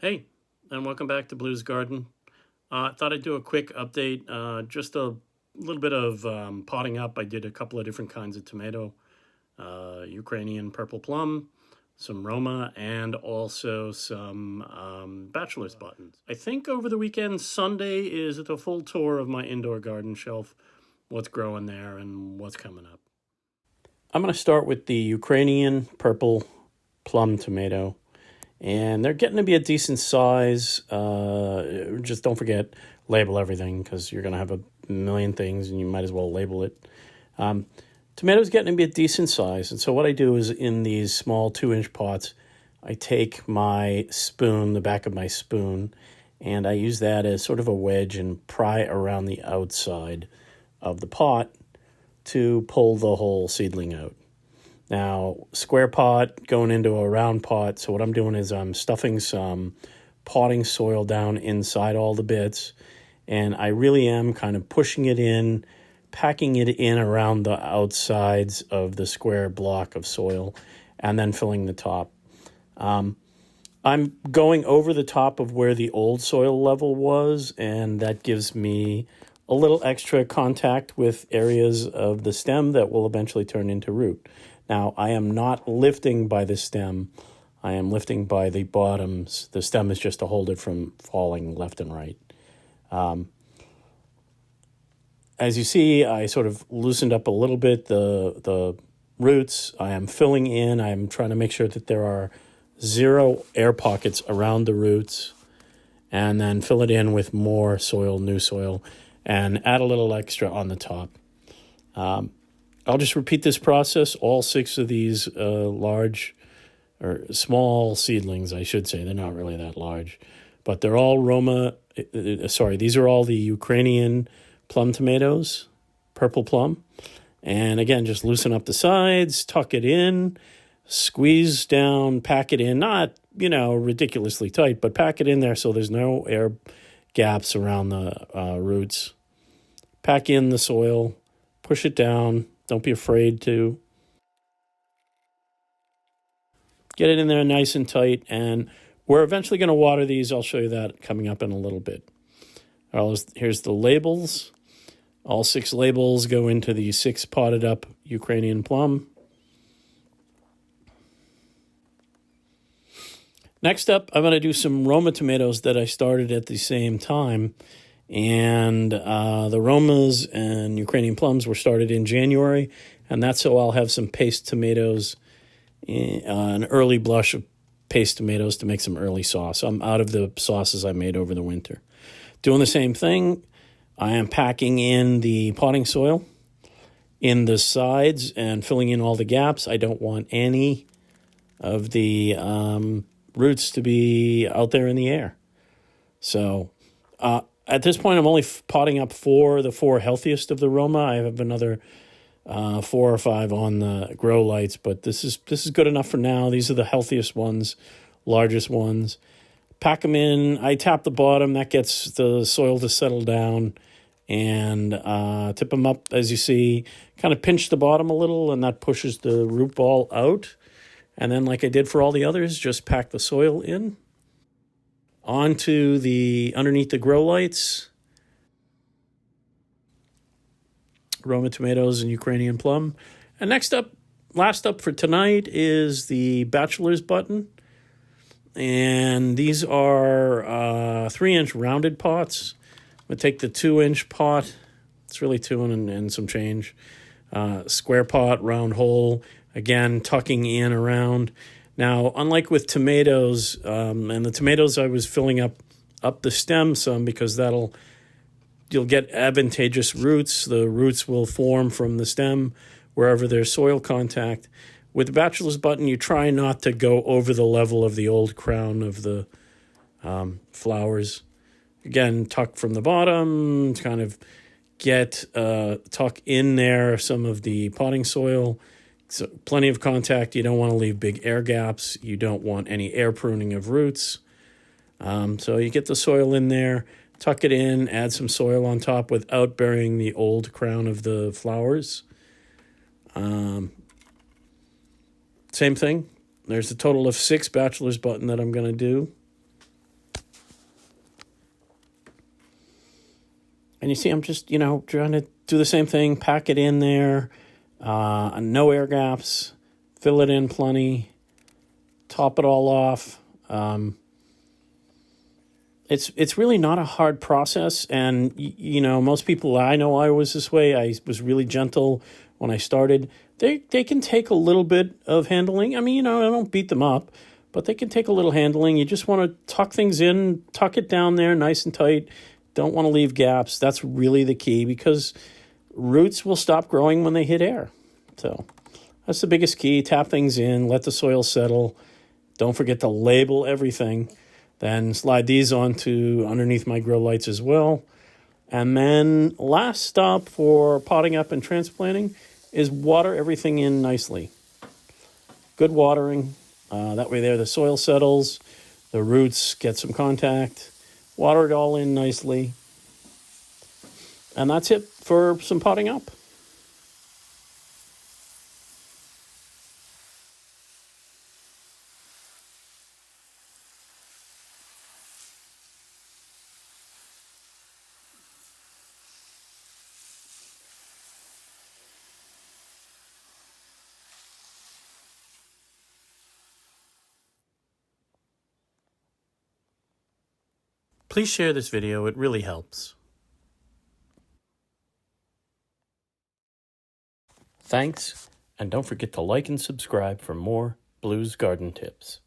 Hey, and welcome back to Blues Garden. I thought I'd do a quick update, just a little bit of potting up. I did a couple of different kinds of tomato, Ukrainian purple plum, some Roma, and also some Bachelor's buttons. I think over the weekend, Sunday is the full tour of my indoor garden shelf, what's growing there and what's coming up. I'm going to start with the Ukrainian purple plum tomato. And they're getting to be a decent size. Just don't forget, label everything because you're going to have a million things and you might as well label it. Tomatoes getting to be a decent size. And so what I do is in these small 2-inch pots, I take my spoon, the back of my spoon, and I use that as sort of a wedge and pry around the outside of the pot to pull the whole seedling out. Now, square pot going into a round pot. So what I'm doing is I'm stuffing some potting soil down inside all the bits. And I really am kind of pushing it in, packing it in around the outsides of the square block of soil, and then filling the top. I'm going over the top of where the old soil level was, and that gives me a little extra contact with areas of the stem that will eventually turn into root. Now, I am not lifting by the stem. I am lifting by the bottoms. The stem is just to hold it from falling left and right. As you see, I sort of loosened up a little bit the roots. I am filling in. I'm trying to make sure that there are 0 air pockets around the roots, and then fill it in with more soil, new soil, and add a little extra on the top. I'll just repeat this process. All 6 of these large or small seedlings, I should say. They're not really that large, but they're all Roma. These are all the Ukrainian plum tomatoes, purple plum. And again, just loosen up the sides, tuck it in, squeeze down, pack it in. Not, ridiculously tight, but pack it in there so there's no air gaps around the roots. Pack in the soil, push it down. Don't be afraid to get it in there nice and tight. And we're eventually going to water these. I'll show you that coming up in a little bit. Here's the labels. All 6 labels go into the 6 potted up Ukrainian plum. Next up, I'm going to do some Roma tomatoes that I started at the same time. And the Romas and Ukrainian plums were started in January, and that's so I'll have some paste tomatoes, an early blush of paste tomatoes to make some early sauce. I'm out of the sauces I made over the winter. Doing the same thing, I am packing in the potting soil in the sides and filling in all the gaps. I don't want any of the roots to be out there in the air. So at this point, I'm only potting up the 4 healthiest of the Roma. I have another 4 or 5 on the grow lights, but this is good enough for now. These are the healthiest ones, largest ones. Pack them in. I tap the bottom. That gets the soil to settle down, and tip them up, as you see. Kind of pinch the bottom a little, and that pushes the root ball out. And then, like I did for all the others, just pack the soil in. Onto underneath the grow lights, Roma tomatoes and Ukrainian plum. And last up for tonight is the Bachelor's button. And these are 3-inch rounded pots. I'm going to take the 2-inch pot. It's really 2 and some change. Square pot, round hole. Again, tucking in around. Now, unlike with tomatoes, and the tomatoes I was filling up the stem some because you'll get advantageous roots. The roots will form from the stem wherever there's soil contact. With the Bachelor's button, you try not to go over the level of the old crown of the flowers. Again, tuck from the bottom, kind of tuck in there some of the potting soil. So plenty of contact. You don't want to leave big air gaps. You don't want any air pruning of roots. So you get the soil in there, tuck it in, add some soil on top without burying the old crown of the flowers. Same thing. There's a total of 6 Bachelor's button that I'm going to do. And you see, I'm just, trying to do the same thing, pack it in there, no air gaps, fill it in plenty, top it all off. It's really not a hard process, and most people I know I was this way. I was really gentle when I started. They can take a little bit of handling. I mean, I don't beat them up, but they can take a little handling. You just want to tuck things in, tuck it down there nice and tight. Don't want to leave gaps. That's really the key, because roots will stop growing when they hit air. So that's the biggest key. Tap things in, let the soil settle. Don't forget to label everything. Then slide these onto underneath my grow lights as well. And then last stop for potting up and transplanting is water everything in nicely. Good watering. That way there the soil settles, the roots get some contact. Water it all in nicely. And that's it for some potting up. Please share this video, it really helps. Thanks, and don't forget to like and subscribe for more Blues Garden tips.